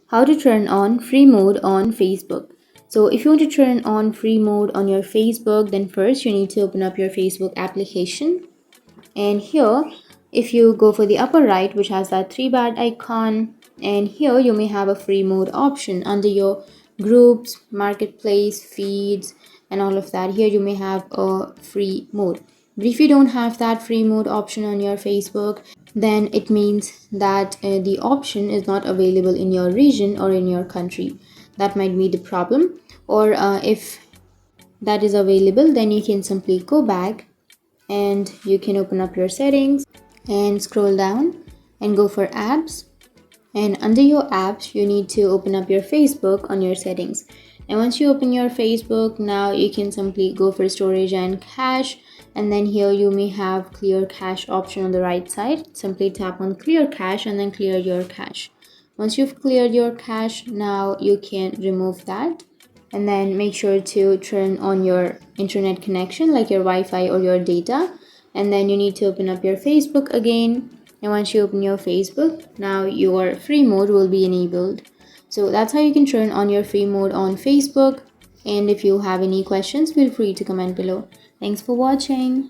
How to turn on free mode on Facebook. So if you want to turn on free mode on your Facebook, then first you need to open up your Facebook application. And here, if you go for the upper right, which has that three bar icon, and here you may have a free mode option under your groups, marketplace, feeds, and all of that. Here you may have a free mode. But if you don't have that free mode option on your Facebook, then it means that the option is not available in your region or in your country. That might be the problem. Or if that is available, then you can simply go back and you can open up your settings and scroll down and go for apps. And under your apps, you need to open up your Facebook on your settings. And once you open your Facebook, now you can simply go for storage and cache. And then here you may have clear cache option on the right side. Simply tap on clear cache and then clear your cache. Once you've cleared your cache, now you can remove that. And then make sure to turn on your internet connection, like your Wi-Fi or your data. And then you need to open up your Facebook again. And once you open your Facebook, now your free mode will be enabled. So that's how you can turn on your free mode on Facebook. And if you have any questions, feel free to comment below. Thanks for watching.